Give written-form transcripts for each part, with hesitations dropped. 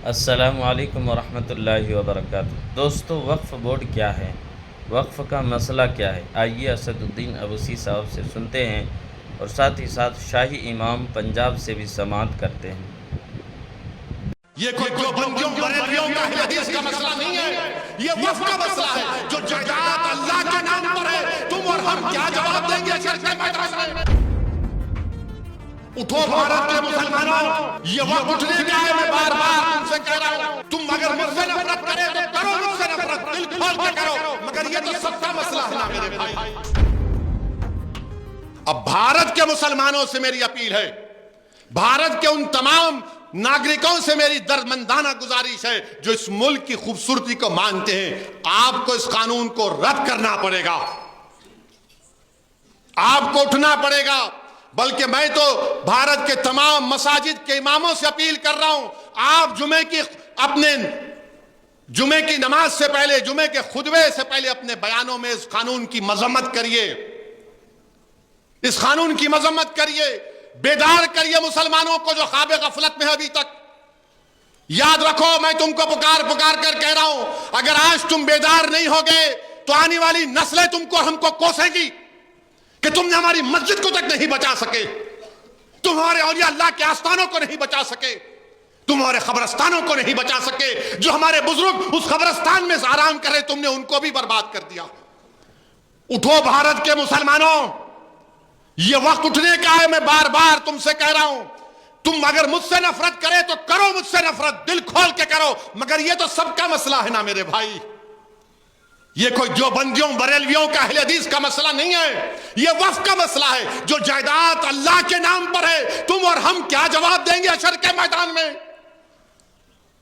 السلام علیکم ورحمۃ اللہ وبرکاتہ۔ دوستو، وقف بورڈ کیا ہے؟ وقف کا مسئلہ کیا ہے؟ آئیے اسد الدین اویسی صاحب سے سنتے ہیں اور ساتھ ہی ساتھ شاہی امام پنجاب سے بھی سماعت کرتے ہیں۔ یہ کوئی دیوبندیوں بریلویوں کا اہل حدیث کا مسئلہ نہیں ہے، یہ وقف کا مسئلہ ہے۔ جو جائیداد اللہ کے نام پر ہے، تم اور ہم کیا جواب دیں گے چرچ کے میدان میں؟ اٹھو بھارت کے مسلمانوں، یہ وقت اٹھنے کا ہے۔ میں بار بار تم سے کہہ رہا ہوں، تم اگر مجھ سے نفرت کرے تو کرو مجھ سے نفرت، دل کھول کے کرو، مگر یہ تو سب کا مسئلہ ہے نا میرے بھائی۔ اب بھارت کے مسلمانوں سے میری اپیل ہے، بھارت کے ان تمام ناگرکوں سے میری دردمندانہ گزارش ہے جو اس ملک کی خوبصورتی کو مانتے ہیں، آپ کو اس قانون کو رد کرنا پڑے گا، آپ کو اٹھنا پڑے گا۔ بلکہ میں تو بھارت کے تمام مساجد کے اماموں سے اپیل کر رہا ہوں، آپ جمعے کی نماز سے پہلے، جمعے کے خطبے سے پہلے اپنے بیانوں میں اس قانون کی مذمت کریے، اس قانون کی مذمت کریے، بیدار کریے مسلمانوں کو جو خواب غفلت میں ہے ابھی تک۔ یاد رکھو، میں تم کو پکار کر کہہ رہا ہوں، اگر آج تم بیدار نہیں ہوگے تو آنے والی نسلیں تم کو ہم کو کوسیں گی کہ تم نے ہماری مسجد کو تک نہیں بچا سکے، تم ہمارے اولیاء اللہ کے آستانوں کو نہیں بچا سکے، تم ہمارے قبرستانوں کو نہیں بچا سکے، جو ہمارے بزرگ اس قبرستان میں آرام کر رہے تم نے ان کو بھی برباد کر دیا۔ اٹھو بھارت کے مسلمانوں، یہ وقت اٹھنے کا ہے۔ میں بار بار تم سے کہہ رہا ہوں، تم اگر مجھ سے نفرت کرے تو کرو مجھ سے نفرت، دل کھول کے کرو، مگر یہ تو سب کا مسئلہ ہے نا میرے بھائی۔ یہ کوئی دیوبندیوں بریلویوں کا اہل حدیث کا مسئلہ نہیں ہے، یہ وقف کا مسئلہ ہے۔ جو جائیداد اللہ کے نام پر ہے، تم اور ہم کیا جواب دیں گے حشر کے میدان میں؟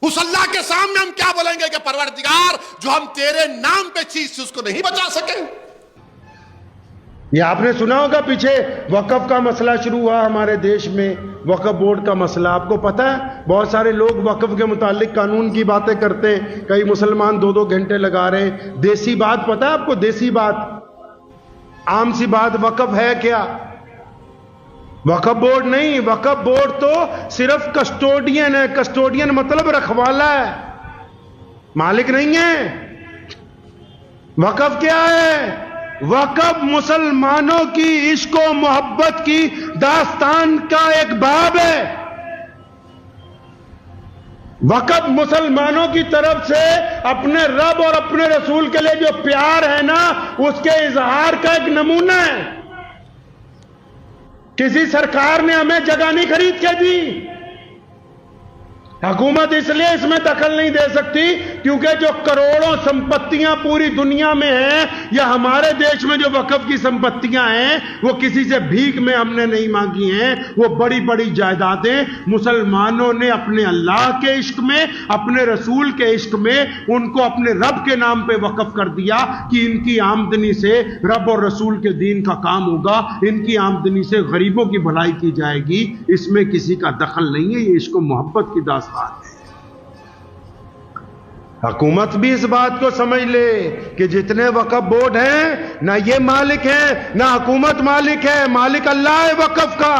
اس اللہ کے سامنے ہم کیا بولیں گے کہ پروردگار، جو ہم تیرے نام پہ چیز اس کو نہیں بچا سکے؟ یہ آپ نے سنا ہوگا پیچھے وقف کا مسئلہ شروع ہوا ہمارے دیش میں، وقف بورڈ کا مسئلہ۔ آپ کو پتہ ہے بہت سارے لوگ وقف کے متعلق قانون کی باتیں کرتے ہیں، کئی مسلمان 2-2 گھنٹے لگا رہے ہیں۔ دیسی بات پتہ ہے آپ کو؟ دیسی بات، عام سی بات، وقف ہے کیا؟ وقف بورڈ نہیں، وقف بورڈ تو صرف کسٹوڈین ہے۔ کسٹوڈین مطلب رکھوالا ہے، مالک نہیں ہے۔ وقف کیا ہے؟ وقف مسلمانوں کی عشق و محبت کی داستان کا ایک باب ہے۔ وقف مسلمانوں کی طرف سے اپنے رب اور اپنے رسول کے لئے جو پیار ہے نا، اس کے اظہار کا ایک نمونہ ہے۔ کسی سرکار نے ہمیں جگہ نہیں خرید کے دی، حکومت اس لیے اس میں دخل نہیں دے سکتی کیونکہ جو کروڑوں سمپتیاں پوری دنیا میں ہیں یا ہمارے دیش میں جو وقف کی سمپتیاں ہیں وہ کسی سے بھیک میں ہم نے نہیں مانگی ہیں، وہ بڑی بڑی جائیدادیں مسلمانوں نے اپنے اللہ کے عشق میں، اپنے رسول کے عشق میں ان کو اپنے رب کے نام پہ وقف کر دیا کہ ان کی آمدنی سے رب اور رسول کے دین کا کام ہوگا، ان کی آمدنی سے غریبوں کی بھلائی کی جائے گی۔ اس میں کسی کا دخل نہیں ہے، یہ عشق و محبت کی داستان۔ حکومت بھی اس بات کو سمجھ لے کہ جتنے وقف بورڈ ہیں نہ یہ مالک ہیں نہ حکومت مالک ہے، مالک اللہ ہے وقف کا۔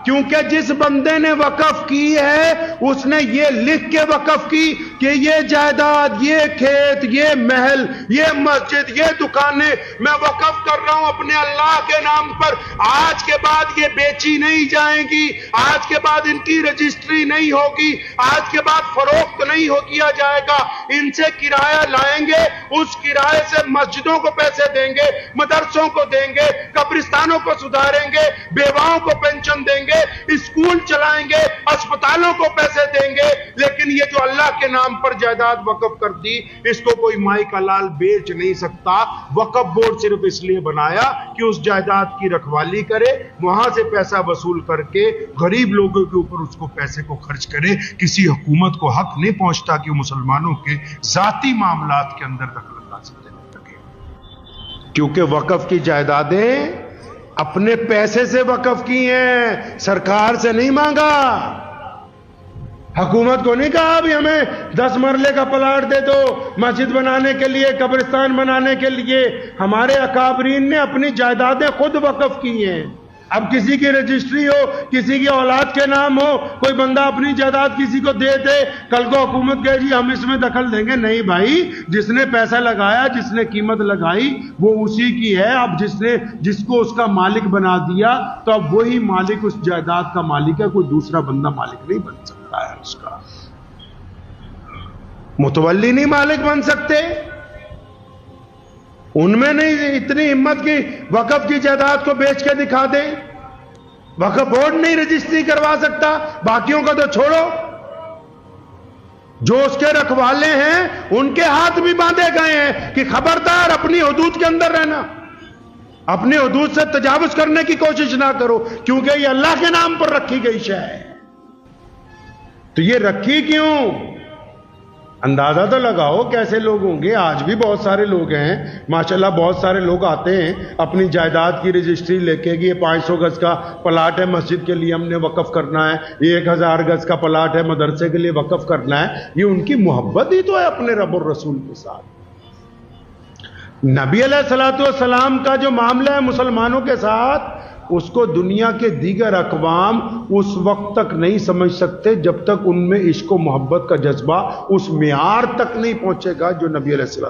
کیونکہ جس بندے نے وقف کی ہے اس نے یہ لکھ کے وقف کی کہ یہ جائیداد، یہ کھیت، یہ محل، یہ مسجد، یہ دکانیں میں وقف کر رہا ہوں اپنے اللہ کے نام پر۔ آج کے بعد یہ بیچی نہیں جائیں گی، آج کے بعد ان کی رجسٹری نہیں ہوگی، آج کے بعد فروخت نہیں کیا جائے گا، ان سے کرایہ لائیں گے، اس کرایے سے مسجدوں کو پیسے دیں گے، مدرسوں کو دیں گے، قبرستانوں کو سدھاریں گے، بیواؤں کو پینشن دیں گے، اسکول چلائیں گے، اسپتالوں کو پیسے دیں گے۔ لیکن یہ جو اللہ کے نام پر جائیداد وقف کر دی، اس کو کوئی مائی کا لال بیچ نہیں سکتا۔ وقف بورڈ صرف اس لیے بنایا کہ اس جائیداد کی رکھوالی کرے، وہاں سے پیسہ وصول کر کے غریب لوگوں کے اوپر اس کو پیسے کو خرچ کرے۔ کسی حکومت کو حق نہیں پہنچتا کہ وہ مسلمانوں کے ذاتی معاملات کے اندر دخل اندازی کرنے لگے، کیونکہ وقف کی جائیدادیں اپنے پیسے سے وقف کی ہیں، سرکار سے نہیں مانگا۔ حکومت کو نہیں کہا بھی ہمیں 10 مرلے کا پلاٹ دے دو مسجد بنانے کے لیے، قبرستان بنانے کے لیے۔ ہمارے اکابرین نے اپنی جائیدادیں خود وقف کی ہیں۔ اب کسی کی رجسٹری ہو، کسی کی اولاد کے نام ہو، کوئی بندہ اپنی جائیداد کسی کو دے دے، کل کو حکومت کہے جی ہم اس میں دخل دیں گے، نہیں بھائی، جس نے پیسہ لگایا، جس نے قیمت لگائی وہ اسی کی ہے. اب جس کو اس کا مالک بنا دیا تو اب وہی مالک اس جائیداد کا مالک ہے، کوئی دوسرا بندہ مالک نہیں بن سکتا ہے. اس کا متولی نہیں مالک بن سکتے. ان میں نہیں اتنی ہمت کی وقف کی جائیداد کو بیچ کے دکھا دے. وقف بورڈ نہیں رجسٹری کروا سکتا، باقیوں کا تو چھوڑو، جو اس کے رکھوالے ہیں ان کے ہاتھ بھی باندھے گئے ہیں کہ خبردار اپنی حدود کے اندر رہنا، اپنی حدود سے تجاوز کرنے کی کوشش نہ کرو، کیونکہ یہ اللہ کے نام پر رکھی گئی شے ہے. تو یہ رکھی کیوں؟ اندازہ تو لگاؤ کیسے لوگ ہوں گے. آج بھی بہت سارے لوگ ہیں ماشاءاللہ، بہت سارے لوگ آتے ہیں اپنی جائیداد کی رجسٹری لے کے کہ یہ 500 گز کا پلاٹ ہے مسجد کے لیے ہم نے وقف کرنا ہے، یہ 1000 گز کا پلاٹ ہے مدرسے کے لیے وقف کرنا ہے. یہ ان کی محبت ہی تو ہے اپنے رب الرسول کے ساتھ. نبی علیہ الصلوۃ والسلام کا جو معاملہ ہے مسلمانوں کے ساتھ، اس کو دنیا کے دیگر اقوام اس وقت تک نہیں سمجھ سکتے جب تک ان میں عشق و محبت کا جذبہ اس معیار تک نہیں پہنچے گا جو نبی علیہ السلام